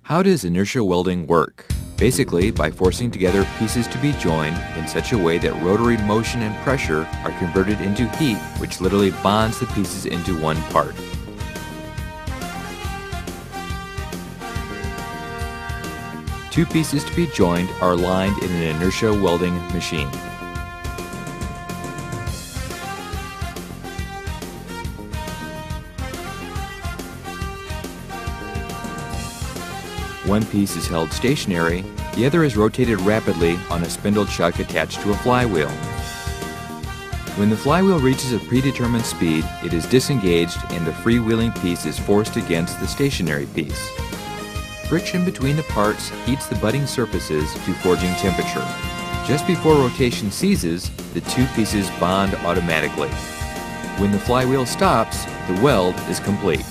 How does inertia welding work? Basically, by forcing together pieces to be joined in such a way that rotary motion and pressure are converted into heat, which literally bonds the pieces into one part. Two pieces to be joined are aligned in an inertia welding machine. One piece is held stationary, the other is rotated rapidly on a spindle chuck attached to a flywheel. When the flywheel reaches a predetermined speed, it is disengaged and the freewheeling piece is forced against the stationary piece. Friction between the parts heats the budding surfaces to forging temperature. Just before rotation ceases, the two pieces bond automatically. When the flywheel stops, the weld is complete.